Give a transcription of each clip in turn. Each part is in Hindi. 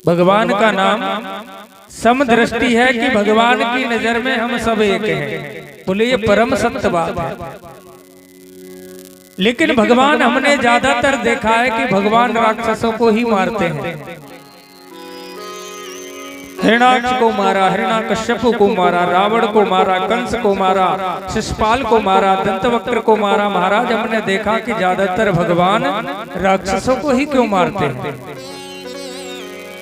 भगवान का नाम समदृष्टि है कि भगवान की नजर में हम सब एक हैं। बोले ये परम सत्य बात है। लेकिन भगवान हमने ज्यादातर देखा है कि भगवान राक्षसों को ही मारते हैं। हिरण्याक्ष को मारा, हिरण्याकश्यप को मारा, रावण को मारा, कंस को मारा, शिशुपाल को मारा, दंतवक्र को मारा। महाराज हमने देखा कि ज्यादातर भगवान राक्षसों को ही क्यों मारते हैं।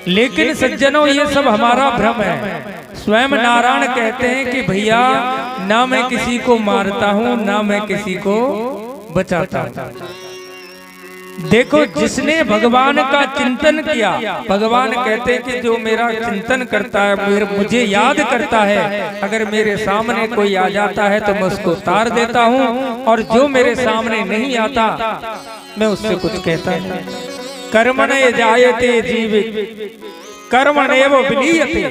लेकिन सज्जनों ये सब हमारा भ्रम है। स्वयं नारायण कहते हैं कि भैया ना मैं किसी को मारता हूं ना मैं किसी को बचाता हूं। देखो जिसने भगवान का चिंतन किया, भगवान कहते हैं कि जो मेरा चिंतन करता है, मुझे याद करता है, अगर मेरे सामने कोई आ जाता है तो मैं उसको उतार देता हूं, और जो मेरे सामने नहीं आता मैं उससे कुछ कहता नहीं। कर्मणे जायते जीवित कर्मणेव विलीयते।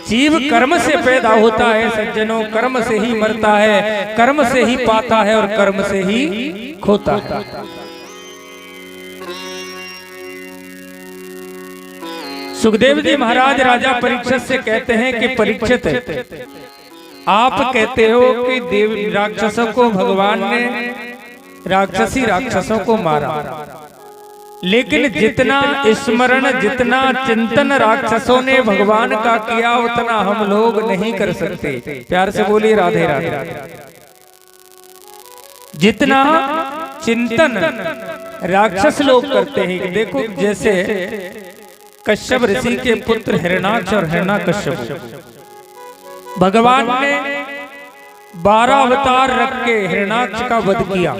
जीव कर्म से पैदा होता है सज्जनों, कर्म से ही मरता है, कर्म से ही पाता है और कर्म से ही खोता है। सुखदेव जी महाराज राजा परीक्षित से कहते हैं कि परीक्षित आप कहते हो कि देव राक्षसों को भगवान ने राक्षसी राक्षसों को मारा, लेकिन जितना स्मरण जितना चिंतन राक्षसों ने भगवान का किया उतना हम लोग नहीं कर सकते। प्यार से बोलिए राधे राधे। जितना चिंतन राक्षस लोग करते हैं, देखो जैसे कश्यप ऋषि के पुत्र हिरण्याक्ष और हिरण्याकश्यप, भगवान ने 12 अवतार रख के हिरण्याक्ष का वध किया।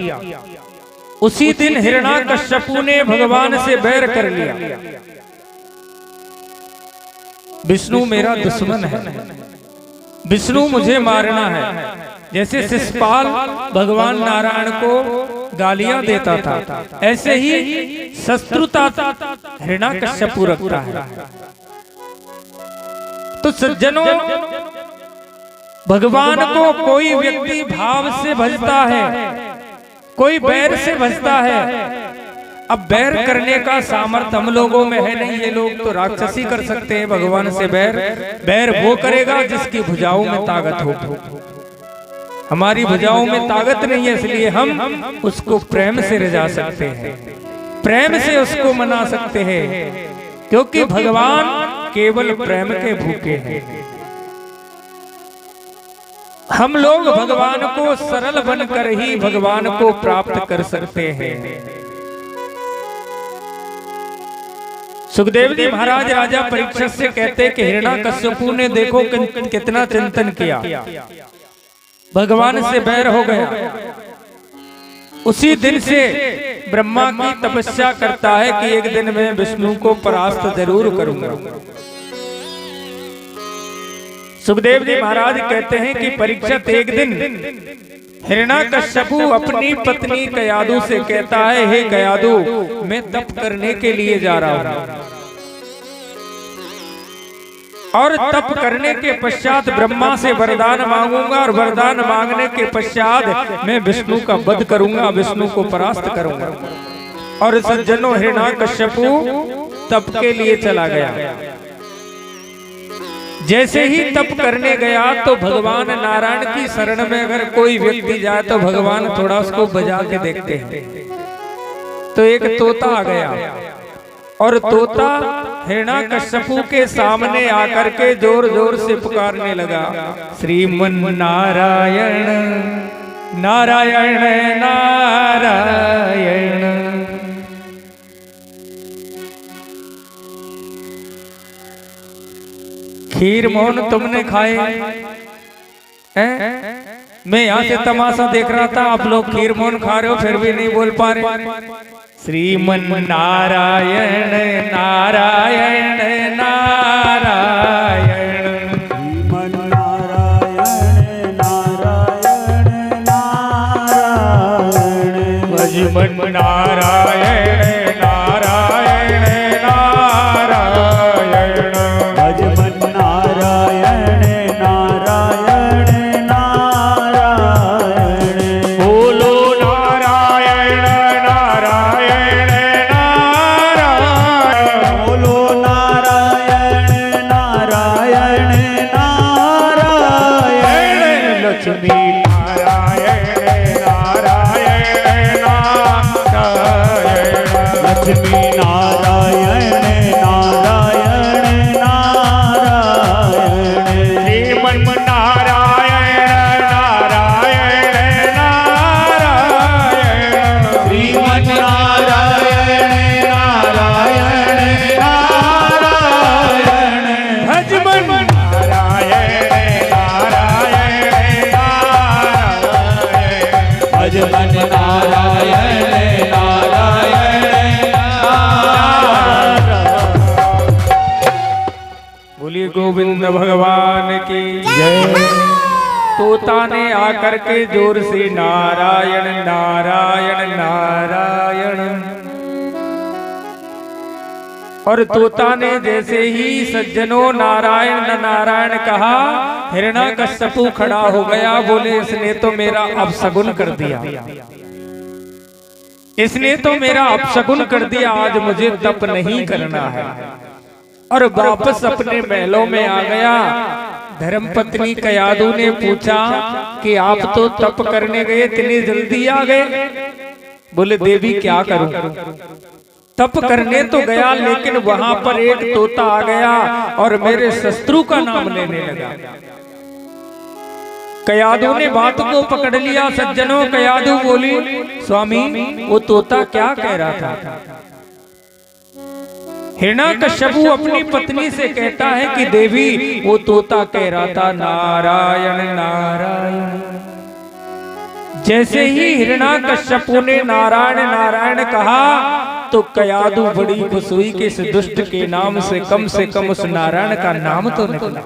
उसी दिन हिरण्याकश्यपु ने भगवान से बैर कर लिया। विष्णु मेरा दुश्मन है, विष्णु मुझे मारना है। जैसे शिशुपाल भगवान नारायण को गालियां देता था, ऐसे ही शत्रुता हिरण्याकश्यपु रखता है। तो सज्जनों भगवान को कोई व्यक्ति भाव से भजता है, कोई बैर से भजता है। अब बैर करने का सामर्थ्य हम लोगों में है नहीं। ये लोग तो राक्षसी कर सकते हैं भगवान से बैर। बैर वो करेगा जिसकी भुजाओं में ताकत हो। हमारी भुजाओं में ताकत नहीं है, इसलिए हम उसको प्रेम से रिझा सकते हैं, प्रेम से उसको मना सकते हैं, क्योंकि भगवान केवल प्रेम के भूखे हैं। हम लोग भगवान को सरल बनकर ही भगवान को प्राप्त कर सकते हैं। सुखदेव जी महाराज राजा परीक्षित से कहते हैं कि हिरण्याकश्यपु ने देखो कितना चिंतन किया, भगवान से बैर हो गया। उसी दिन से ब्रह्मा की तपस्या करता है कि एक दिन मैं विष्णु को परास्त जरूर करूंगा। सुखदेव जी महाराज कहते हैं कि परीक्षित एक दिन हिरण्याकश्यपु अपनी पत्नी कयादु से कहता है, हे कयादु मैं तप करने के लिए जा रहा हूं, और तप करने के पश्चात ब्रह्मा से वरदान मांगूंगा, और वरदान मांगने के पश्चात मैं विष्णु का वध करूंगा, विष्णु को परास्त करूंगा। और सज्जनों हिरण्याकश्यपु तप के लिए चला गया। जैसे ही तप करने गया तो भगवान नारायण की शरण में अगर कोई व्यक्ति जाए तो भगवान थोड़ा उसको बजा के देखते हैं। तो एक तोता आ गया, और तोता हिरण्याकश्यपु के सामने आकर के जोर जोर से पुकारने लगा, श्रीमन नारायण नारायण नारायण। खीर मोहन तुमने खाए हैं? मैं यहाँ से तमाशा देख रहा था, आप लोग खीर मोहन खा रहे हो फिर भी नहीं बोल पा रहे। श्रीमन नारायण नारायण नारायण, श्रीमन नारायण नारायण नारायण, भजमन नारायण नारायण नारायण, भजमन नारायण नारायण नारायण। बोलो नारायण नारायण नारायण। नारायण नारायण नारायण श्रीमन नारायण नारायण नारायण श्रीमन नारायण नारायण नारायण भजमन नारायण नारायण नारायण भजमन नारायण नारायण बोलिए गोविंद भगवान की जय। तोता ने आकर के जोर से नारायण नारायण नारायण, और तोता ने जैसे ही सज्जनों नारायण नारायण कहा, हिरण्याकश्यपु खड़ा हो गया। बोले इसने तो मेरा अपशगुन कर दिया, इसने तो मेरा अपशगुन कर दिया, आज मुझे तप नहीं करना है। और वापस अपने महलों में आ गया। धर्मपत्नी कयादू ने पूछा कि आप तो तप करने गए, इतनी जल्दी आ गए? बोले देवी क्या करूं, तप करने तो गया लेकिन वहां पर एक तोता आ गया और मेरे शत्रु का नाम लेने लगा। कयादू ने बात को पकड़ लिया। सज्जनों, कयादू बोली स्वामी वो तोता क्या कह रहा था? हिरण्याकश्यपु अपनी पत्नी से कहता है कि देवी वो तोता कह रहा था नारायण नारायण। जैसे ही हिरण्याकश्यपु ने नारायण नारायण कहा तो कयादू बड़ी खुश हुई कि इस दुष्ट के नाम से कम उस नारायण का नाम तो निकला,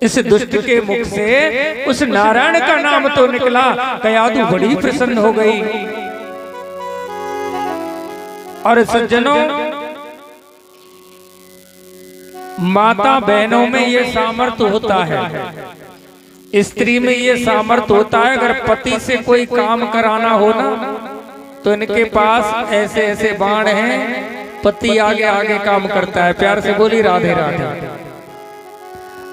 इस दुष्ट के मुख से उस नारायण का नाम तो निकला। कयादू बड़ी प्रसन्न हो गई। और सज्जनों, माता बहनों में ये सामर्थ्य होता है, स्त्री में ये सामर्थ्य होता है। अगर पति से कोई काम कराना हो ना तो इनके पास ऐसे ऐसे बाण हैं, पति आगे आगे काम करता है। प्यार से बोली राधे राधे।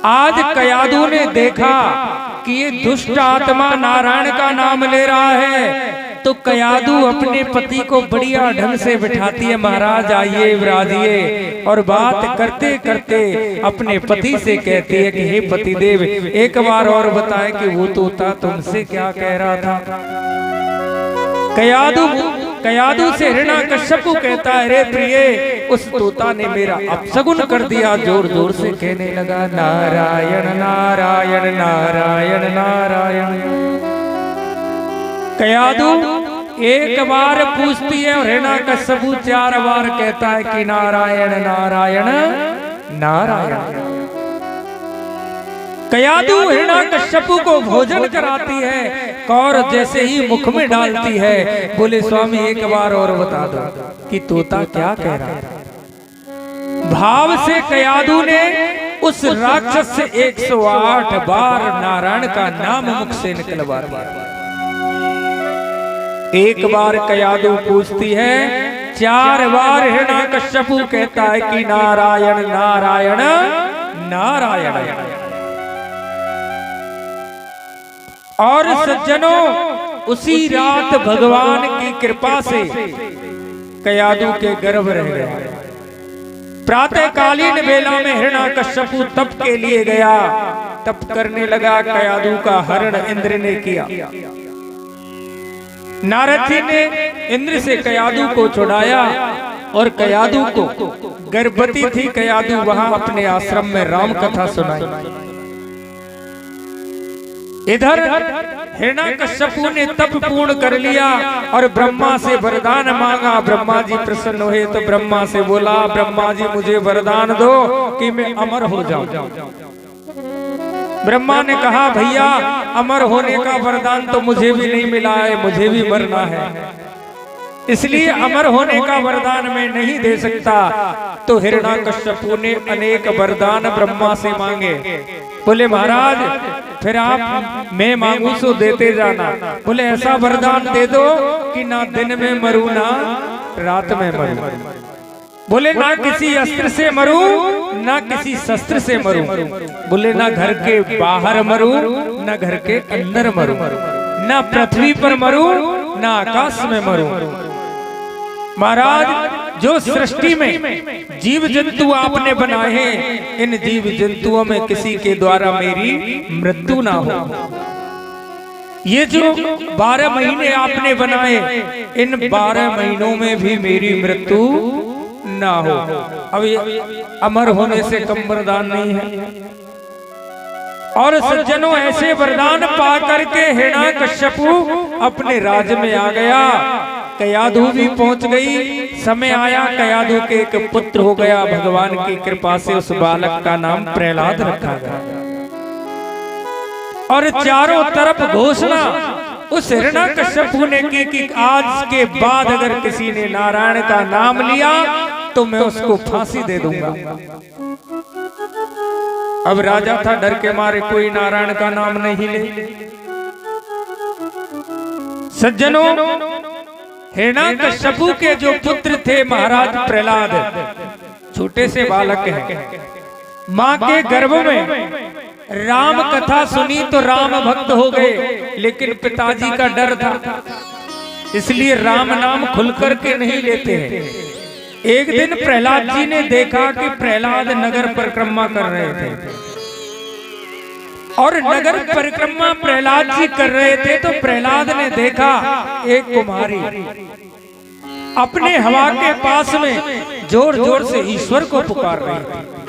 आज कयादू ने देखा कि ये दुष्ट आत्मा नारायण का नाम ले रहा है, तो कयादू अपने पति को बढ़िया ढंग से बिठाती है, महाराज आइए विराजिए, और बात करते करते अपने पति से कहती है कि हे पतिदेव एक बार और बताएं कि वो तोता तुमसे क्या कह रहा था? कयादू से हिरण्याकश्यपु कहता है रे प्रिय, उस तोता ने मेरा अपशगुन कर दिया। जोर जोर से कहने लगा नारायण नारायण नारायण नारायण। कयादू एक बार पूछती है और हिरण्याकश्यपु 4 बार कहता है कि नारायण नारायण नारायण। कयादू हिरण्याकश्यपु को भोजन कराती है, कौर जैसे ही मुख में डालती है। बोले स्वामी एक बार और बता दो कि तोता क्या कह रहा था? भाव से कयादू ने उस राक्षस से 108 बार नारायण का नाम मुख से निकलवा दिया। एक बार कयादू पूछती है, 4 बार हिरण्याकश्यपु कहता है कि नारायण नारायण नारायण। और सज्जनों, उसी रात भगवान की कृपा से कयादू के गर्भ रह गया। प्रातःकालीन वेला में हिरण्याकश्यपु तप के लिए गया, तप करने लगा। कयादू का हरण इंद्र ने किया। नारद जी ने इंद्र से कयादू को छुड़ाया और कयादू को, गर्भवती थी कयादू, वहां अपने आश्रम में राम कथा सुनाई। इधर हिरण्याकश्यपु ने तप पूर्ण कर लिया और ब्रह्मा से वरदान मांगा। ब्रह्मा जी प्रसन्न हुए तो ब्रह्मा से बोला, ब्रह्मा जी मुझे वरदान दो कि मैं अमर हो जाऊं। ब्रह्मा ने कहा भैया अमर होने का वरदान तो मुझे भी नहीं मिला है, मुझे भी मरना है, इसलिए अमर होने का वरदान मैं नहीं दे सकता। तो हिरण्याकश्यपु ने अनेक वरदान ब्रह्मा से मांगे। बोले महाराज फिर आप मैं मांगू सो देते जाना। बोले ऐसा वरदान दे दो कि ना दिन में मरूं ना रात में मरूं। बोले ना किसी अस्त्र से मरूं ना किसी शस्त्र से मरूं। बोले ना घर के बाहर मरूं ना घर के अंदर मरूं, ना पृथ्वी पर मरूं ना आकाश में मरूं। महाराज जो सृष्टि में जीव जंतु आपने बनाए हैं, इन जीव जंतुओं में किसी के द्वारा मेरी मृत्यु ना हो। ये जो 12 महीने आपने बनाए, इन 12 महीनों में भी मेरी मृत्यु ना हो। अब ये अमर होने से कम वरदान नहीं है। और सज्जनों, ऐसे वरदान पा करके हिरण्यकश्यपु अपने राज्य में आ गया। कयाधु भी पहुंच गई। समय आया, कयाधु के एक पुत्र हो गया। भगवान की कृपा से उस बालक का नाम प्रहलाद रखा गया। और चारों तरफ घोषणा उस हिरण्यकश्यपु ने की कि आज के बाद अगर किसी ने नारायण का नाम लिया तो मैं उसको फांसी दे दूंगा। अब राजा था, डर के मारे कोई नारायण का नाम नहीं ले। सज्जनों, हिरण्यकश्यपु के जो पुत्र थे महाराज प्रहलाद, छोटे से बालक हैं। मां के गर्भ में राम कथा सुनी तो राम भक्त हो गए, लेकिन पिताजी का डर था, इसलिए राम नाम खुल करके नहीं लेते हैं। एक दिन प्रहलाद जी ने देखा कि प्रहलाद नगर परिक्रमा कर रहे थे, और नगर परिक्रमा प्रहलाद जी कर रहे थे तो प्रहलाद ने देखा एक कुमारी अपने हवा के पास में जोर जोर से ईश्वर को पुकार रही थी।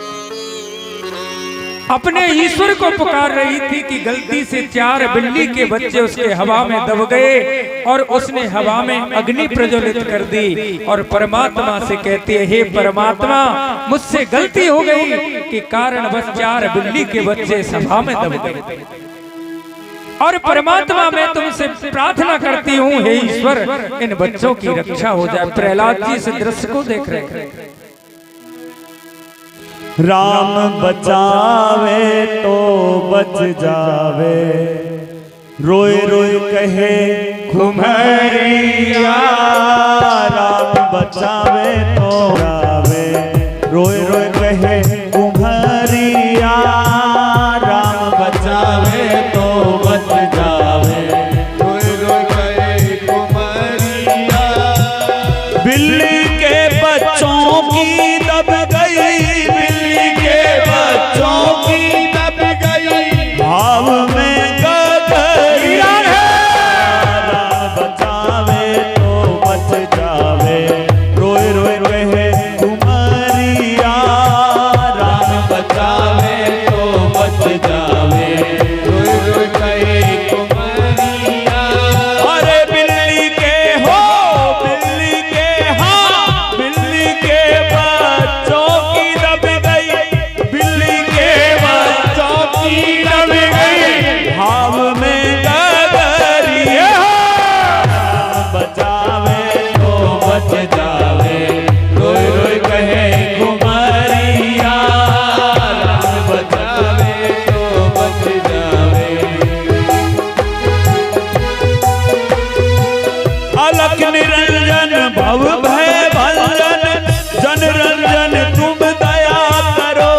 अपने ईश्वर को पुकार रही थी कि गलती से 4 बिल्ली के बच्चे उसके हवा में दब गए और उसने हवा में अग्नि प्रज्वलित कर दी और परमात्मा से कहती है, हे परमात्मा, मुझसे गलती हो गई कि कारण बस 4 बिल्ली के बच्चे सभा में दब गए, और परमात्मा मैं तुमसे प्रार्थना करती हूँ, हे ईश्वर, इन बच्चों की रक्षा हो जाए। प्रहलाद जी इस दृश्य को देख रहे हैं। राम बचावे तो बच जावे, रोए रोए कहे घुमरिया। राम बचावे तो जावे, रोए रोए कहे घुमरिया। राम बचावे तो बच जावे, रोए रोए कहे घुमरिया। बिल्ली के बच्चों की दब गई, बिल्ली के बच्चों की दब गई, भाव में गगरिया। राम बचावे तो बच जावे, रोए रोए कहे घुमरिया। राम बचावे तो बच जावे, रोए रोए कहे घुमरिया। अरे बिल्ली के हो, बिल्ली के, हाँ, बिल्ली के बच्चों की दब गई, बिल्ली के बच्चों की दब गई, भाव में गगरिया। राम बचावे तो बच जावे, रोए रोए कहे घुमरिया। राम बचावे तो बच जावे। अलख निरंजन भव भय भंजन, जन रंजन तुम दया करो।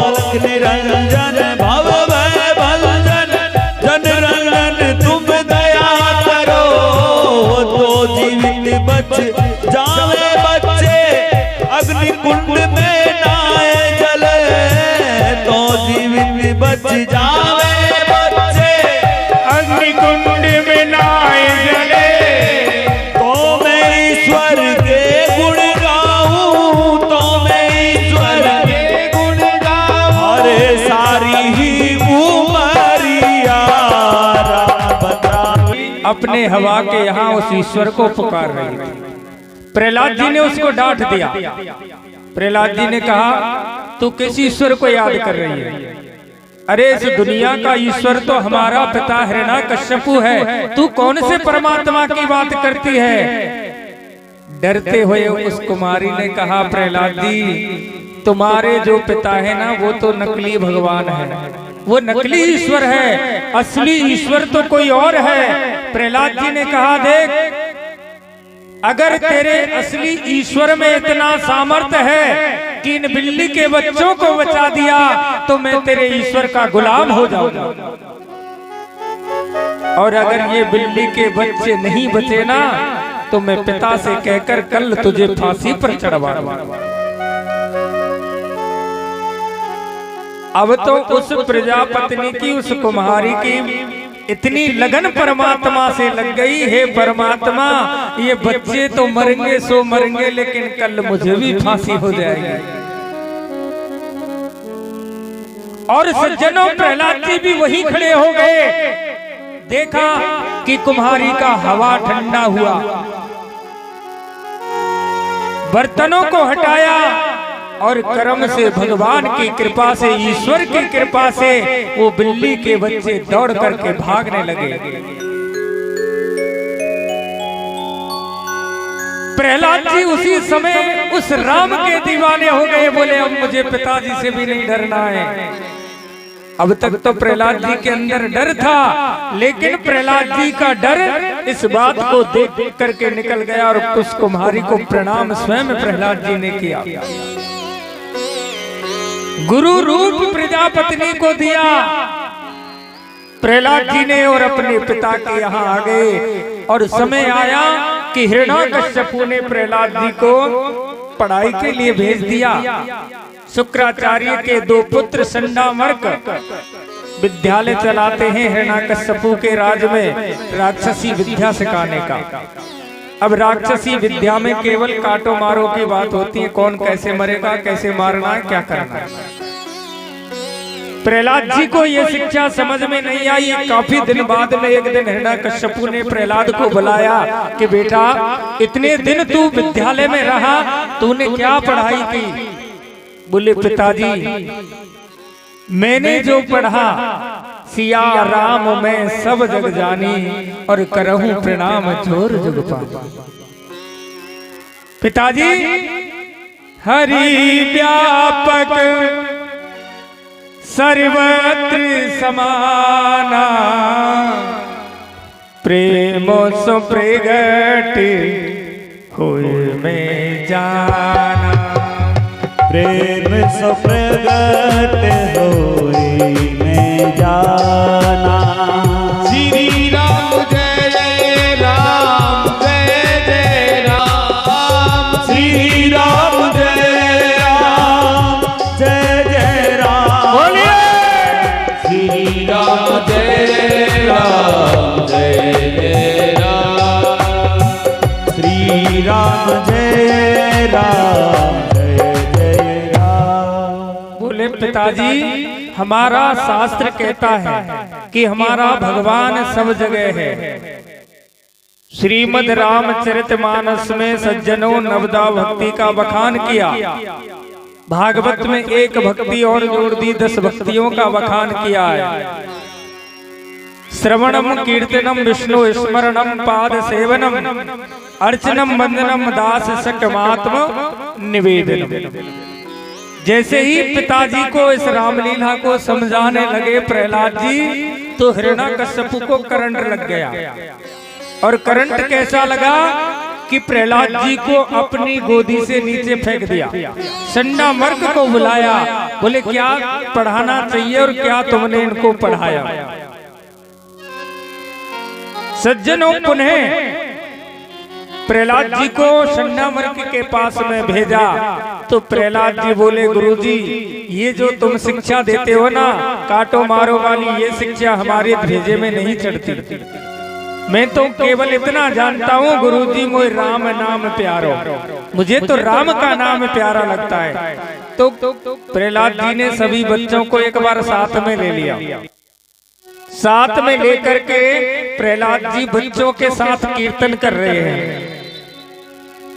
अलख निरंजन भव भय भंजन, जन रंजन तुम दया करो। तो जीवित बच जावे बच्चे, अग्नि कुंड में नाए जले। तो जीवित बच जावे बच्चे, अग्नि कुंड में नाए जले। तो मैं ईश्वर के गुण गाऊं, तो मैं ईश्वर के गुण गाऊं। अरे सारी ही उमरिया। राम बचावे अपने हवा के यहाँ उस ईश्वर को पुकार रही थी। प्रहलाद जी ने उसको डांट दिया। प्रहलाद जी ने कहा, तू किस ईश्वर को याद कर रही है? अरे इस दुनिया का ईश्वर तो हमारा पिता हिरण्यकश्यपु है, तू कौन से परमात्मा की बात करती है? डरते हुए उस कुमारी ने कहा, प्रहलाद जी, तुम्हारे जो पिता है ना, वो तो नकली भगवान है, वो नकली ईश्वर है, असली ईश्वर तो कोई और है। प्रहलाद जी ने कहा, देख, अगर तेरे असली ईश्वर में इतना सामर्थ्य है कि इन बिल्ली के बच्चों को बचा दिया, तो मैं तेरे ईश्वर का गुलाम हो जाऊंगा। और अगर ये बिल्ली के बच्चे नहीं बचे ना, तो मैं पिता से कहकर कल तुझे फांसी पर चढ़वाऊंगा। अब तो उस प्रजापत्नी की, उस कुम्हारी की इतनी लगन परमात्मा से लग गई, हे परमात्मा ये बच्चे तो मरेंगे सो मरेंगे, लेकिन कल मुझे भी फांसी हो जाएगी। और सज्जनों, प्रहलाद जी भी वहीं खड़े हो गए। देखा कि कुम्हारी का हवा ठंडा हुआ, बर्तनों को हटाया और कर्म से, भगवान की कृपा से, ईश्वर की कृपा से वो बिल्ली के बच्चे दौड़ करके भागने लगे। प्रहलाद जी उसी समय उस राम के दीवाने हो गए। बोले अब मुझे पिताजी से भी नहीं डरना है। अब तक तो प्रहलाद जी के अंदर डर था, लेकिन प्रहलाद जी का डर इस बात को देख करके निकल गया और उस कुम्हारी को प्रणाम स्वयं प्रहलाद जी ने किया। गुरु रूप प्रजापत्नी को दिया प्रहलाद जी ने और अपने पिता के यहाँ आ गए। और समय आया कि हिरण्यकश्यपु ने प्रहलाद जी को पढ़ाई के लिए भेज दिया। शुक्राचार्य के 2 पुत्र संडामर्क विद्यालय चलाते हैं हिरण्यकश्यपु के राज में, राक्षसी विद्या सिखाने का। अब राक्षसी विद्या में केवल काटो मारो की बात होती है, कौन कैसे मरेगा, कैसे मारना है, क्या करना है। प्रहलाद जी को यह शिक्षा समझ में नहीं आई। काफी दिन बाद में एक दिन हिरण्यकश्यपु ने प्रहलाद को बुलाया कि बेटा इतने दिन तू विद्यालय में रहा, तूने क्या पढ़ाई की? बोले पिताजी मैंने जो पढ़ा सिया राम मैं सब जग जानी और करहूं प्रणाम जोर जुग पानी। पिताजी हरि व्यापक सर्वत्र समाना, प्रेम सो प्रगट होए में जाना। प्रेम सो प्रगट होए में जाना। श्री राम जय जय राम, जय जय राम। श्री राम जय राम, जय जय राम। बोलिए श्री राम जय राम, जय जय राम। श्री राम जय राम, पिताजी हमारा शास्त्र कहता है कि हमारा भगवान सब जगह है। श्रीमद् रामचरितमानस में सज्जनों नवदा भक्ति का बखान किया। भागवत में एक भक्ति और जोड़ दी, 10 भक्तियों का बखान किया है। श्रवणम कीर्तनम विष्णु स्मरणम पाद सेवनम अर्चनम वंदनम दास सकमात्म निवेदनम। जैसे ही पिताजी को इस रामलीला को समझाने लगे प्रहलाद जी, तो हिरण्यकश्यपु को करंट लग गया। और करंट कैसा लगा कि प्रहलाद जी को अपनी गोदी से नीचे फेंक दिया। संडामर्क को बुलाया, बोले क्या पढ़ाना चाहिए और क्या तुमने इनको पढ़ाया? सज्जनों पुनः प्रहलाद जी को संडामर्क के पास में भेजा। तो प्रहलाद जी बोले गुरुजी ये जो तुम शिक्षा देते हो ना काटो मारो वाली, ये शिक्षा हमारे भेजे में नहीं चढ़ती। मैं तो केवल इतना जानता हूँ गुरुजी मुझे राम नाम प्यारो, मुझे तो राम का नाम प्यारा लगता है। तो प्रहलाद जी ने सभी बच्चों को एक बार साथ में ले लिया। साथ में लेकर के प्रहलाद जी बच्चों के साथ कीर्तन कर रहे हैं।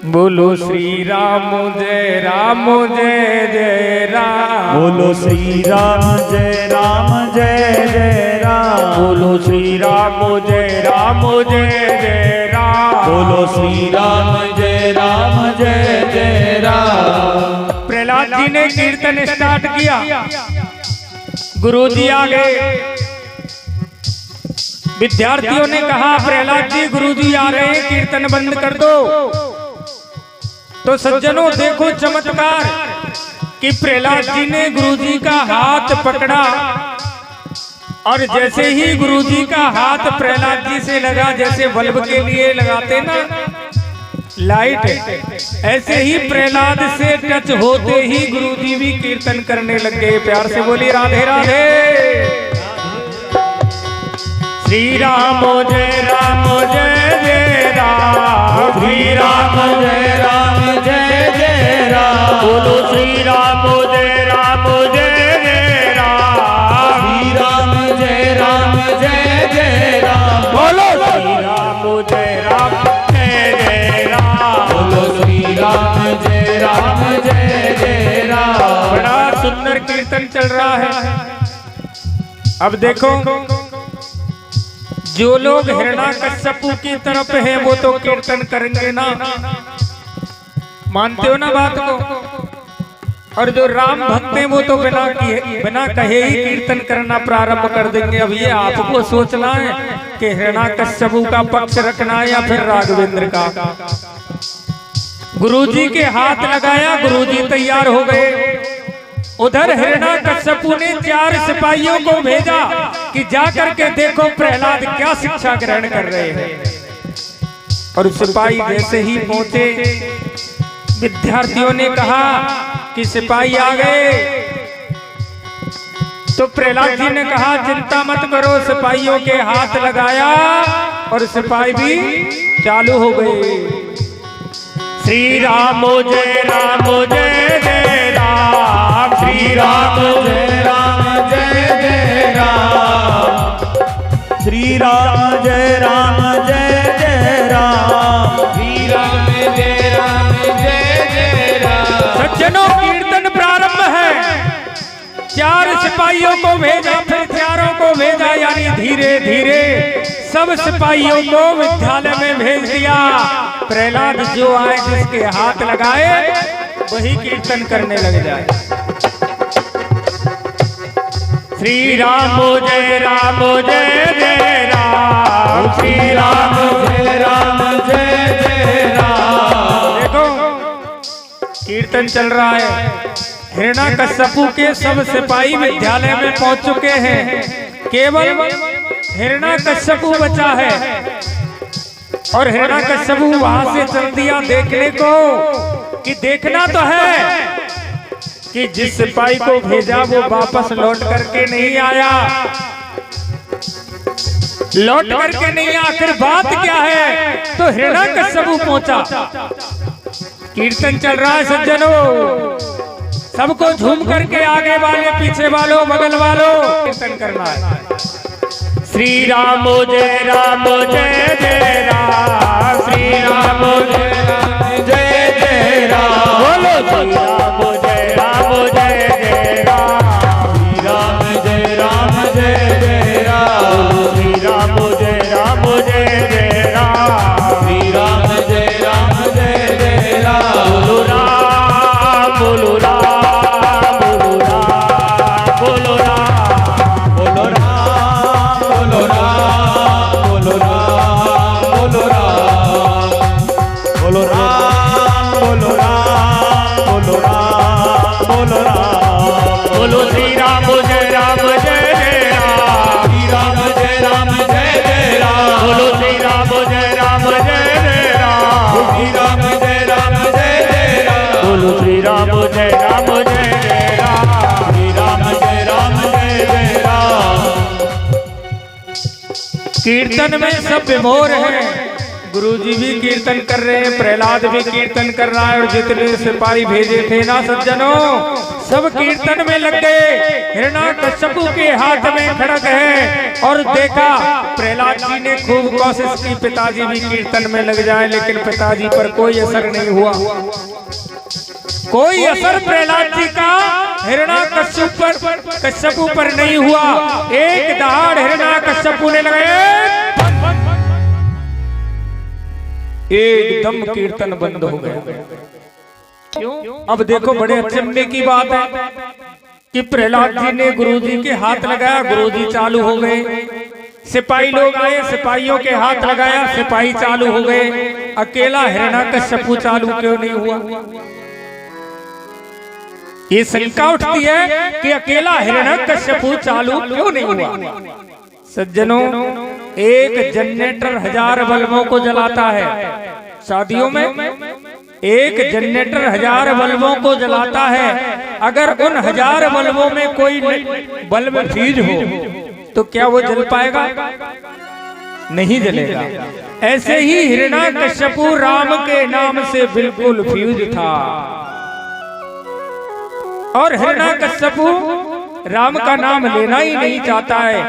बोलो श्री राम जय राम, जय जय राम। बोलो श्री राम जय राम, जय जय राम। बोलो श्री राम जय राम, जय जय राम। बोलो श्री राम जय राम, जय जय राम। प्रहलाद जी ने कीर्तन स्टार्ट किया। गुरुजी आ गए। विद्यार्थियों ने कहा प्रहलाद जी गुरुजी आ रहे हैं, कीर्तन बंद कर दो। तो सज्जनों देखो चमत्कार कि प्रहलाद जी ने गुरुजी का हाथ पकड़ा और जैसे ही गुरुजी का हाथ प्रहलाद जी से लगा, जैसे बल्ब के लिए लगाते ना लाइट ऐसे ही प्रहलाद से टच होते ही गुरुजी भी कीर्तन करने लग गए। प्यार से बोली राधे राधे। श्री राम जय जय राम, श्री राम जय जय राम, बोलो श्री राम जय राम, श्री राम जय जय राम, बोलो श्री राम जय राम, बोलो श्री राम जय राम। बड़ा सुंदर कीर्तन चल रहा है। अब देखो जो लोग हिरण्याकश्यपु की तरफ हैं वो तो कीर्तन करेंगे ना, मानते हो ना बात को। और जो राम भक्त हैं वो तो बिना कहे ही कीर्तन करना प्रारंभ कर देंगे। अब ये आपको सोचना है कि हिरण्याकश्यपु का पक्ष रखना है या फिर राघवेंद्र का। गुरुजी के हाथ लगाया, गुरुजी तैयार हो गए। उधर हिरण्याकश्यपु ने 4 सिपाहियों को भेजा कि जाकर के देखो प्रहलाद क्या शिक्षा ग्रहण कर रहे हैं। और सिपाही जैसे ही पहुंचे, विद्यार्थियों ने कहा कि सिपाही आ गए। तो प्रहलाद जी ने कहा चिंता मत करो, सिपाहियों के हाथ लगाया और सिपाही भी चालू हो गए। श्री राम जय जय राम, श्री राम जय जय राम, श्री राम जय जय राम, श्री राम जय जय राम। सज्जनों कीर्तन प्रारंभ है। 4 सिपाहियों को भेजा, फिर 4 को भेजा, यानी धीरे धीरे सब सिपाहियों को विद्यालय में भेज दिया। प्रहलाद जो आए जिसके हाथ लगाए वही कीर्तन करने लग जाए। श्री राम जय जय राम, श्री राम जय जय राम। देखो कीर्तन चल रहा है। हिरण्याकश्यपु के सब सिपाही विद्यालय में पहुंच चुके हैं। केवल हिरण्याकश्यपु बचा है। और हिरण्याकश्यपु वहां से चल दिया देखने को कि देखना तो है कि जिस सिपाही को भेजा वो वापस लौट करके नहीं आया, लौट करके नहीं आया। आखिर बात क्या है? तो हिरण्याकश्यपु पहुंचा। कीर्तन चल रहा है सज्जनों, सबको झूम करके आगे वाले पीछे वालों बगल वालों कीर्तन करना है। श्री राम जय जय राम, श्री राम जय जय राम, बोलो श्री राम जय जय राम, श्री राम जय जय राम, श्री राम जय जय राम, श्री राम जय जय राम, बोलो राम बोलो राम बोलो राम बोलो राम बोलो राम बोलो राम बोलो राम बोलो राम बोलो राम बोलो राम बोलो राम बोलो राम, बोलो श्री राम जय जय राम, श्री राम जय जय राम, बोलो श्री राम जय जय राम, श्री राम जय जय राम, बोलो श्री राम जय जय राम, श्री राम जय जय राम। कीर्तन में सब विभोर हैं। गुरुजी भी कीर्तन कर रहे हैं, प्रहलाद भी कीर्तन कर रहा है और जितने सिपाही भेजे थे ना सज्जनों सब कीर्तन में लग गए। हिरण्याकश्यपु के हाथ में खड्ग है और देखा प्रहलाद जी ने खूब कोशिश की पिताजी भी कीर्तन में लग जाए, लेकिन पिताजी पर कोई असर नहीं हुआ। कोई असर प्रहलाद जी का हिरण्याकश्यपु पर नहीं हुआ। एक दहाड़ हिरण्याकश्यपु ने लगाए, एकदम कीर्तन बंद हो गया। क्यों? अब देखो बड़े अचंभे की बात है कि प्रहलाद जी ने गुरुजी के हाथ लगाया, गुरुजी चालू हो गए। सिपाही लोग आए, सिपाहियों के हाथ लगाया, सिपाही चालू हो गए। अकेला हिरण्याकश्यपु चालू क्यों नहीं हुआ? ये शंका उठती है कि अकेला हिरण्याकश्यपु चालू क्यों नहीं हुआ? सज्जनों, एक जनरेटर 1000 बल्बों को जलाता है। शादियों में एक जनरेटर 1000 बल्बों को जलाता है। अगर उन 1000 बल्बों में कोई बल्ब फ्यूज हो तो क्या वो जल पाएगा? नहीं जलेगा। ऐसे ही हिरण्याकश्यपु राम के नाम से बिल्कुल फ्यूज था। और हिरण्याकश्यपु राम का नाम लेना ही नहीं चाहता है।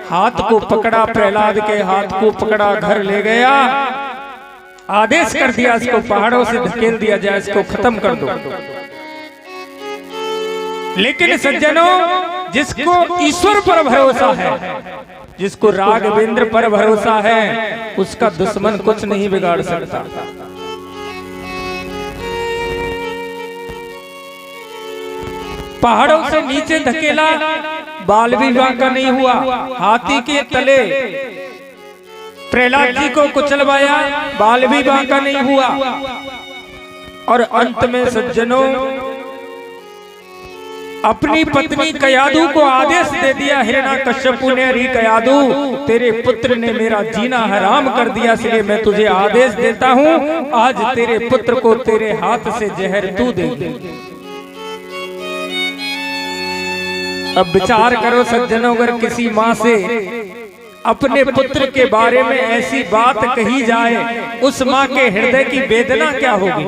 हाथ को पकड़ा, प्रहलाद के हाथ को पकड़ा, घर ले गया, आदेश कर दिया इसको पहाड़ों से धकेल दिया जाए, इसको खत्म कर दो। लेकिन सज्जनों, जिसको ईश्वर पर भरोसा है, जिसको राघवेंद्र पर भरोसा है, उसका दुश्मन कुछ नहीं बिगाड़ सकता। पहाड़ों से नीचे धकेला, बाल विवाह का नहीं हुआ। हाथी के तले प्रहलाद जी को कुचलवाया, बाल विवाह का नहीं हुआ। और अंत में सज्जनों, अपनी पत्नी कयादू को आदेश दे दिया हिरण्याकश्यपु ने, अरे कयादू, तेरे पुत्र ने मेरा जीना हराम कर दिया, इसलिए मैं तुझे आदेश देता हूँ, आज तेरे पुत्र को तेरे हाथ से जहर तू दे दे। अब विचार करो सज्जनों, अगर किसी माँ से अपने पुत्र के बारे में ऐसी बात कही जाए, उस माँ के हृदय की वेदना क्या होगी?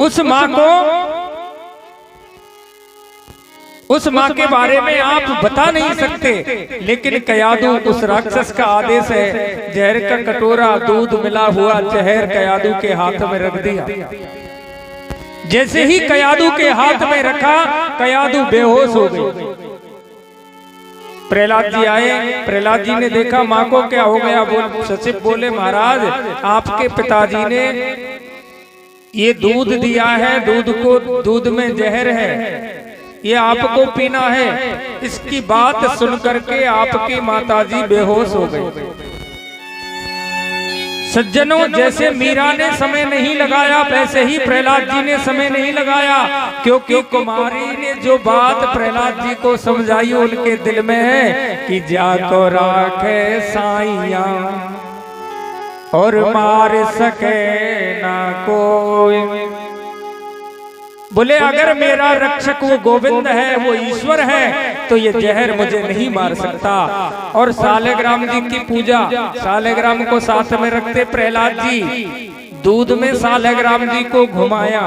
उस माँ के बारे में आप बता नहीं सकते। लेकिन कयादू, उस राक्षस का आदेश है, जहर का कटोरा दूध मिला हुआ जहर कयादू के हाथ में रख दिया। जैसे ही कयादू के हाथ में रखा, कयादू बेहोश हो गई। प्रहलाद जी आए, प्रहलाद जी ने देखा माँ को क्या हो गया। सचिव बोले, महाराज, आपके पिताजी ने ये दूध दिया है, दूध में जहर है, ये आपको पीना है। इसकी बात सुन करके आपकी माताजी बेहोश हो गई। सज्जनों, जैसे मीरा ने समय नहीं लगाया, वैसे ही प्रहलाद जी ने समय नहीं लगाया, क्योंकि कुमारी ने जो बात प्रहलाद जी को समझाई उनके दिल में है कि जाको राखे साइया और मार सके ना कोई। बोले, अगर मेरा रक्षक वो गोविंद है, वो ईश्वर है, तो ये जहर मुझे नहीं मार सकता। और सालग्राम जी की पूजा, सालग्राम को साथ में रखते प्रहलाद जी, दूध में सालग्राम जी को घुमाया,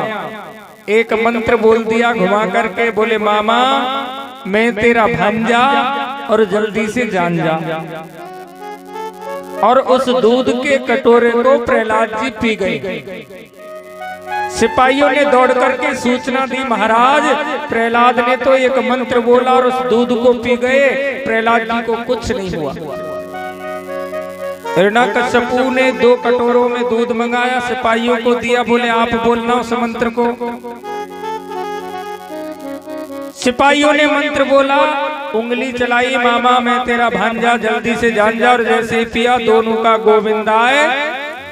एक मंत्र बोल दिया घुमा करके, बोले, मामा मैं तेरा भांजा और जल्दी से जान जा। और उस दूध के कटोरे को प्रहलाद जी पी गए। सिपाहियों ने दौड़ करके सूचना दी, महाराज, प्रहलाद ने तो एक मंत्र बोला और उस दूध को पी गए, प्रहलाद जी को कुछ नहीं हुआ। हिरण्याकश्यपु ने 2 कटोरों में दूध मंगाया, सिपाहियों को दिया, बोले आप बोलना उस मंत्र को। सिपाहियों ने मंत्र बोला, उंगली चलाई, मामा मैं तेरा भांजा, जल्दी से जान जा। और जैसे ही पिया, दोनों का गोविंदाय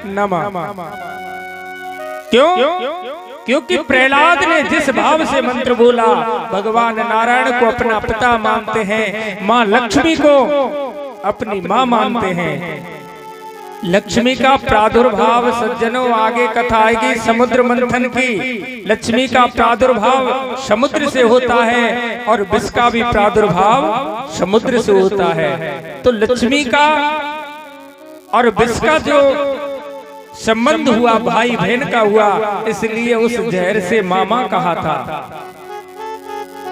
नमः। क्यों? क्योंकि प्रहलाद ने जिस भाव से मंत्र बोला, भगवान नारायण को अपना पिता मानते हैं, माँ लक्ष्मी को अपनी माँ मानते हैं। लक्ष्मी का प्रादुर्भाव सज्जनों, आगे कथा आएगी समुद्र मंथन की। लक्ष्मी का प्रादुर्भाव समुद्र से होता है और विष का भी प्रादुर्भाव समुद्र से होता है। तो लक्ष्मी का और विष का जो संबंध हुआ, भाई बहन का हुआ, इसलिए उस जहर से मामा कहा था।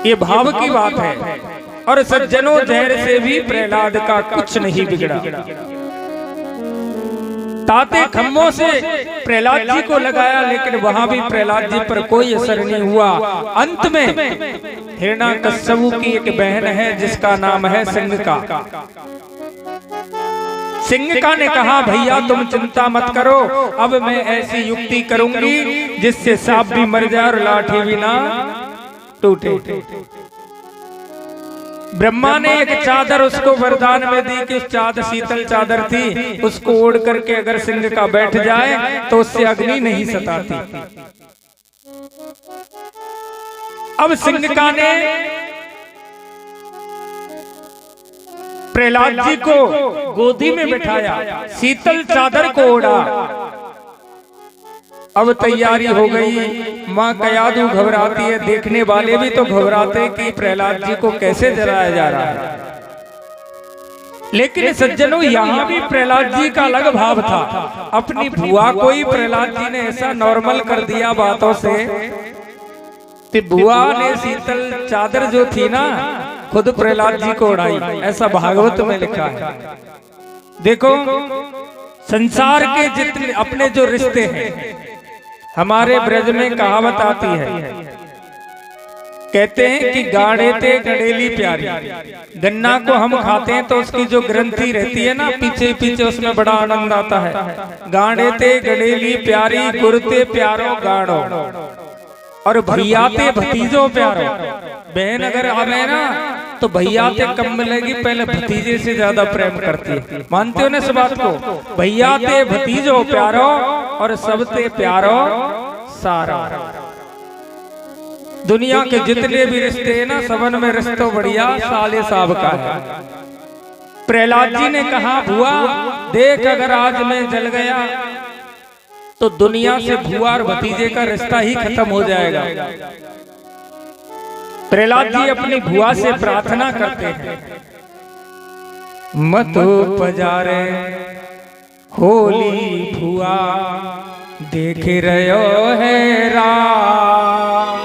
ये भाव की बात है। और सज्जनों, जहर से भी प्रहलाद का कुछ नहीं बिगड़ा। ताते खम्भों से प्रहलाद जी को लगाया, लेकिन वहां भी प्रहलाद जी पर कोई असर नहीं हुआ। अंत में हिरण्याकश्यपु की एक बहन है जिसका नाम है सिंघका। सिंघका ने कहा, भैया तुम चिंता मत करो, अब मैं ऐसी युक्ति करूंगी जिससे सांप भी मर जाए और लाठी भी ना टूटे। ब्रह्मा ने एक चादर उसको वरदान में दी कि उस चादर, शीतल चादर थी, उसको ओढ़ करके अगर सिंघका बैठ जाए तो उससे अग्नि नहीं सताती। अब सिंघका ने प्रहलाद जी को गोदी में बिठाया, शीतल चादर को ओढ़ा। अब तैयारी हो गई। माँ कयादू घबराती है, देखने वाले भी तो घबराते कि प्रहलाद जी को कैसे जलाया जा रहा है। लेकिन सज्जनों, यहाँ भी प्रहलाद जी का अलग भाव था। अपनी बुआ को ही प्रहलाद जी ने ऐसा नॉर्मल कर दिया बातों से कि बुआ ने शीतल चादर जो थी ना खुद प्रहलाद जी को उड़ाई, ऐसा भागवत में लिखा है। देखो, संसार के जितने अपने जो रिश्ते हैं, हमारे ब्रज में कहावत आती है, कहते हैं कि गाढ़े ते गड़ेली प्यारी। गन्ना को हम खाते हैं तो उसकी जो ग्रंथि रहती है ना, पीछे पीछे उसमें बड़ा आनंद आता है। गाढ़े ते गड़ेली प्यारी, गुरते प्यारो गाढ़ो, और भैयाते भतीजो प्यारो। बहन अगर आवे ना तो भैयाते कम मिलेगी, पहले भतीजे से ज्यादा प्रेम करती है। मानते हो ना इस बात को? भैयाते भतीजो प्यारो और सबते प्यारो सारा। दुनिया के जितने भी रिश्ते हैं ना, सबन में रिश्तों बढ़िया साले साहब का है। प्रहलाद जी ने कहा, बुआ देख, अगर आज मैं जल गया तो दुनिया से बुआ और भतीजे का रिश्ता ही खत्म हो जाएगा। प्रहलाद जी अपनी बुआ से प्रार्थना करते हैं, मत पजारे होली बुआ, देख रहो है राम,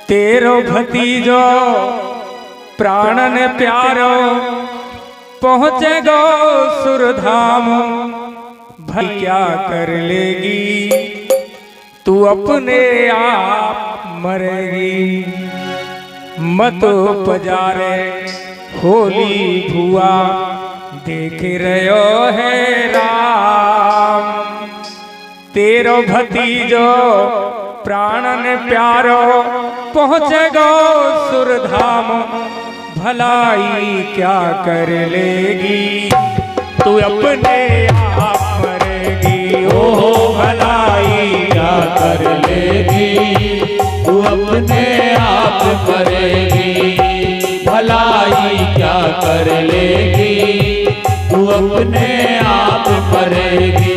तेरो भतीजो प्राणन प्यारो, पहुँचे गो सुरधाम, भाई क्या कर लेगी तू अपने आप मरेगी। मत पजारे होली बुआ, देख रहो है राम, तेरो भतीजो प्राणन प्यारो, पहुँचे गो सुरधाम, भलाई क्या कर लेगी तू अपने आप मरेगी। ओहो भलाई क्या कर लेगी तू अपने आप मरेगी। भलाई क्या कर लेगी तू अपने आप मरेगी।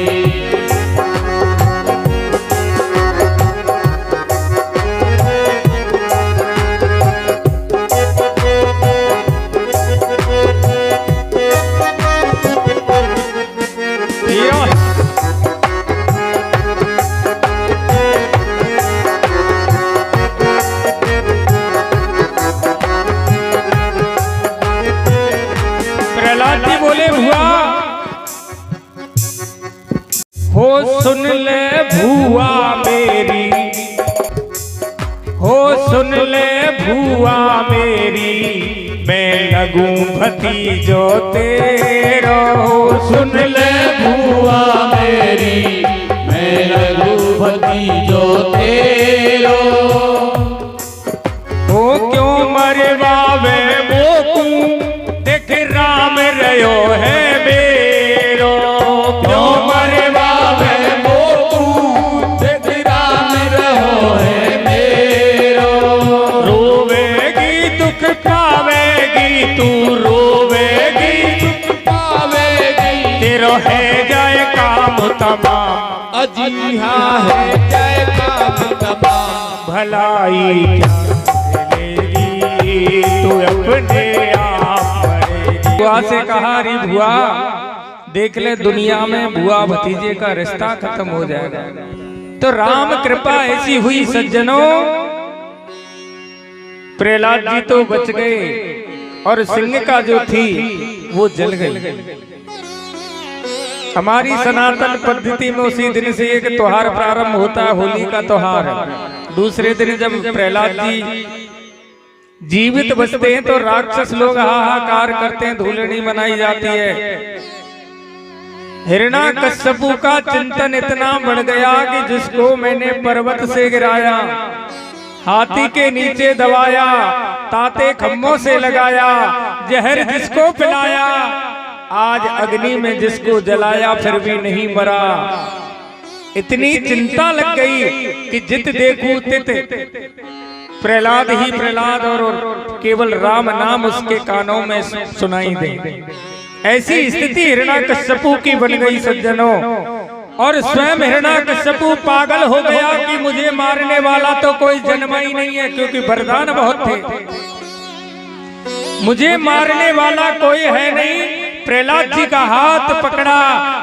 हो सुन ले भुआ मेरी, हो सुन ले भुआ मेरी, मैं लगूं भतीजो तेरो। सुन ले भुआ मेरी, मैं लगूं भतीजो तेरो। हो क्यों मरवावे मोकू, देख राम रयो है मेरो। क्यों मरवावे मोकू, देख राम रहो है मेरो। रोवेगी दुख पावेगी तू, रोवेगी दुख पावेगी, तेरो है जाए काम तमाम। अजी हाँ है जय काम तमाम। भलाई क्या लेगी तू अपने आप मरेगी। बुआ से कहा, री बुआ देख ले, दुनिया में बुआ भतीजे का रिश्ता खत्म हो जाएगा। तो राम कृपा ऐसी हुई सज्जनों, प्रहलाद जी तो बच गए और सिंह का जो थी वो जल गई। हमारी सनातन पद्धति में उसी दिन से एक त्योहार प्रारंभ होता है, होली का त्योहार। दूसरे दिन जब प्रहलाद जी जीवित बचते हैं तो राक्षस लोग हाहाकार करते हैं, धूलनी मनाई जाती है। हिरण्याकश्यपु का चिंतन इतना बढ़ गया कि जिसको मैंने पर्वत से गिराया, हाथी के नीचे दबाया, ताते खम्भों से लगाया, जहर जिसको पिलाया, आज अग्नि में जिसको जलाया फिर भी नहीं मरा। इतनी चिंता लग गई कि जित देखूं तित प्रहलाद ही प्रहलाद और केवल राम नाम उसके कानों में सुनाई दे। ऐसी स्थिति हिरण्याकश्यपु की बन गई सज्जनों। और स्वयं हिरण्याकश्यपु पागल हो गया कि मुझे मारने वाला तो कोई जन्मा ही नहीं है, क्योंकि वरदान बहुत थे। मुझे मारने वाला कोई है नहीं। प्रहलाद जी का हाथ पकड़ा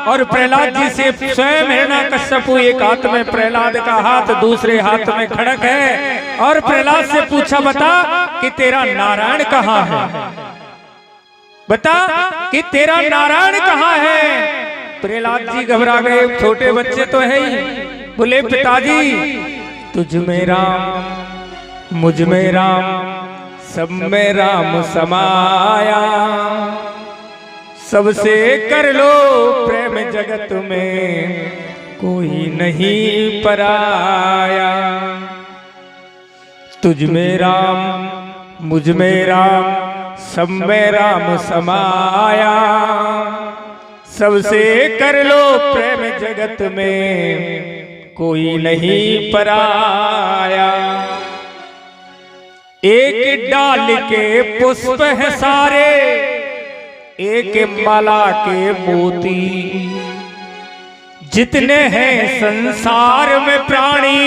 और प्रहलाद जी से स्वयं हिरण्याकश्यपु, एक हाथ में प्रहलाद का हाथ, दूसरे हाथ में खड़क है, और प्रहलाद से पूछा, बता कि तेरा नारायण कहाँ है, बता कि तेरा नारायण कहाँ है। प्रहलाद जी घबरा गए, छोटे बच्चे तो है ही। बोले, पिताजी तुझ में राम, मुझ में राम, सब में राम समाया, सबसे कर लो प्रेम जगत में कोई नहीं पराया। तुझ में राम, मुझ में राम, सब में राम समाया, सबसे कर लो प्रेम जगत में कोई नहीं पराया। एक डाल के पुष्प है सारे, एक माला के मोती, जितने हैं संसार में प्राणी,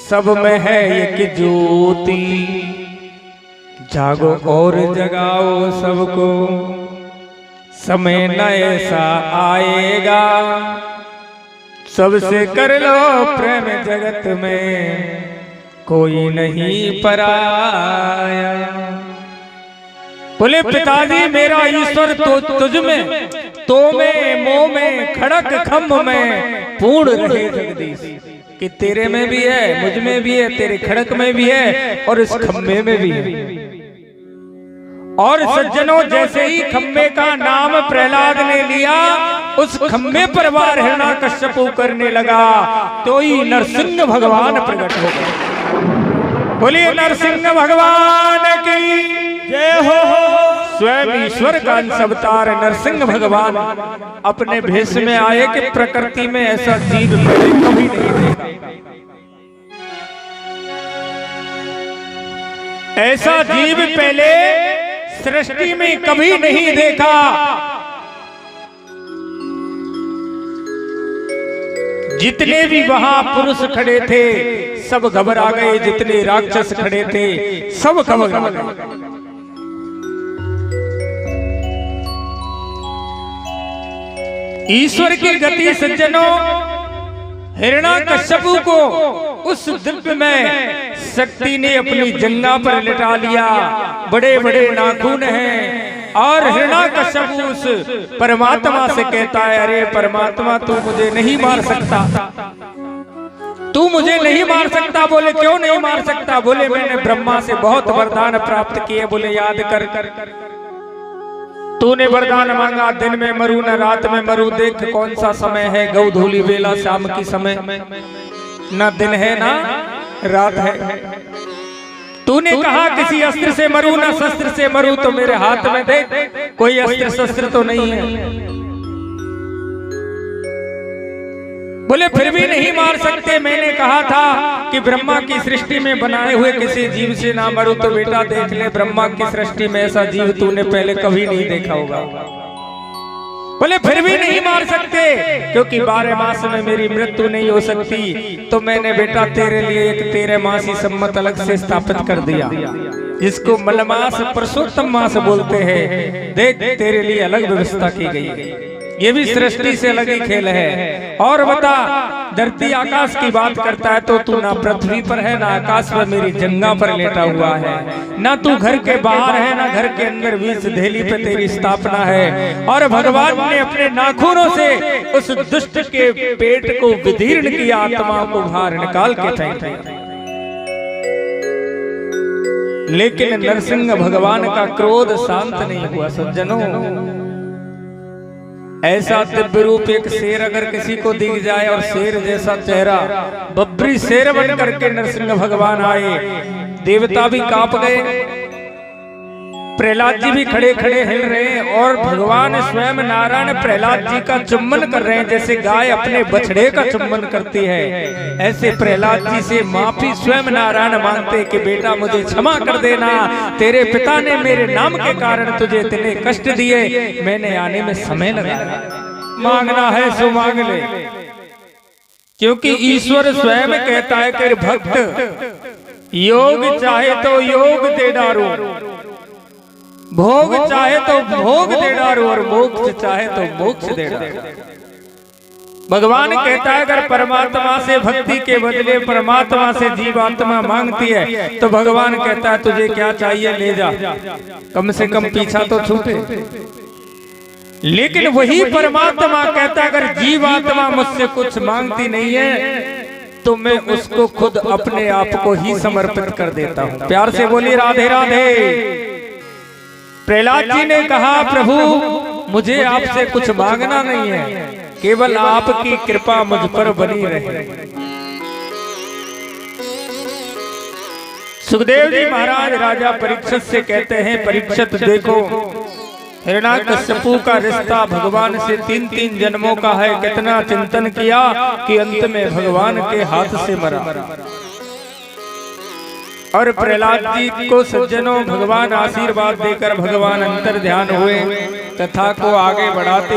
सब में है एक ज्योति। जागो और जगाओ सबको, समय न ऐसा आएगा, सबसे कर लो प्रेम जगत में कोई नहीं पराया। बोले, पिताजी मेरा ईश्वर तो तुझ में, तो में, मोह में, खड़क खम्भ में पूर्ण रहे जगदीश। कि तेरे में भी है, मुझ में भी है, तेरे खड़क में भी है, और इस खम्भे में भी है। और सज्जनों, जैसे ही खम्भे का नाम प्रहलाद ने लिया, उस खम्भे पर वार हिरण्याकश्यपु करने लगा, तो ही नरसिंह भगवान प्रकट हो गए। बोलिए नरसिंह भगवान की जय हो। स्वयं ईश्वर का अंश अवतार नरसिंह भगवान अपने भेष में आए कि प्रकृति में ऐसा जीव पहले कभी नहीं देखा। ऐसा जीव पहले सृष्टि में कभी नहीं देखा। जितने भी वहां पुरुष खड़े थे सब घबरा गए, जितने राक्षस खड़े थे सब घबरा गए। ईश्वर की गति सज्जनों, हिरण्याकश्यपु को उस दिव्य में शक्ति ने अपनी जंघा पर लिटा लिया। बड़े बड़े नाखून हैं, और हिरण्याकश्यपु उस परमात्मा से कहता है, अरे परमात्मा तू मुझे नहीं मार सकता, तू मुझे नहीं मार सकता। बोले, क्यों नहीं मार सकता? बोले, मैंने ब्रह्मा से बहुत वरदान प्राप्त किए। बोले, याद कर तूने वरदान मांगा, दिन में मरू न रात में मरू, देख कौन सा समय है, गौधूली बेला शाम की समय, न दिन है ना रात है। तूने कहा किसी अस्त्र से मरू न शस्त्र से मरू, तो मेरे हाथ में देख कोई अस्त्र शस्त्र तो नहीं है। बोले, फिर भी नहीं मार सकते। मैंने कहा था कि ब्रह्मा की सृष्टि में बनाए हुए किसी जीव से ना मरो, तो बेटा देख ले, ब्रह्मा की सृष्टि में ऐसा जीव तूने पहले कभी नहीं देखा होगा। बोले, फिर भी नहीं मार सकते, क्योंकि 12 मास में मेरी मृत्यु नहीं हो सकती। तो मैंने बेटा तेरे लिए एक 13 मासी सम्मत अलग से स्थापित कर दिया, जिसको मलमास पुरुषोत्तम मास बोलते हैं। देख, तेरे लिए अलग व्यवस्था की गई है। ये भी सृष्टि से अलग ही खेल है। और बता, धरती आकाश की बात करता है तो तू ना पृथ्वी पर है, ना आकाश पर मेरी जंघा पर लेटा हुआ है, ना तू घर के बाहर है, ना घर के अंदर, बीच धेली पे तेरी स्थापना है। और भगवान ने अपने नाखूनों से उस दुष्ट के पेट को विदीर्ण किया, आत्मा को बाहर निकाल के फेंक। लेकिन नरसिंह भगवान का क्रोध शांत नहीं हुआ सज्जनों। ऐसा दिव्य रूप एक शेर अगर किसी को दिख जाए, और शेर जैसा चेहरा, बब्री शेर बन करके नरसिंह भगवान आए, देवता भी कांप गए। प्रहलाद जी भी खड़े खड़े हिल रहे हैं और भगवान स्वयं नारायण प्रहलाद जी का चुम्बन कर रहे हैं, जैसे गाय अपने बछड़े का चुम्बन करती है। ऐसे प्रहलाद जी से माफी स्वयं नारायण मांगते कि बेटा मुझे क्षमा कर देना, तेरे पिता ने मेरे नाम के कारण तुझे इतने कष्ट दिए, मैंने आने में समय लगाया, मांगना है सो मांग ले। क्योंकि ईश्वर स्वयं कहता है कि भक्त योग चाहे तो योग दे डारो, भोग चाहे तो भोग दे डारो, और मोक्ष चाहे तो मोक्ष दे डारो। भगवान कहता है अगर परमात्मा से भक्ति के बदले परमात्मा से जीवात्मा मांगती है तो भगवान कहता है तुझे क्या चाहिए ले जा, कम से कम पीछा तो छूटे। लेकिन वही परमात्मा कहता है अगर जीवात्मा मुझसे कुछ मांगती नहीं है तो मैं उसको खुद अपने आप को ही समर्पित कर देता हूं। प्यार से बोली राधे राधे। प्रहलाद जी ने कहा प्रभु मुझे आपसे कुछ मांगना नहीं है, केवल आपकी कृपा मुझ पर बनी रहे। सुखदेव जी महाराज राजा परीक्षित से कहते हैं परीक्षित देखो हिरण्याकश्यपु का रिश्ता भगवान से 3-3 जन्मों का है, कितना चिंतन किया कि अंत में भगवान के हाथ से मरा। और प्रहलाद जी को सज्जनों भगवान आशीर्वाद देकर भगवान अंतर ध्यान हुए, तथा को आगे बढ़ाते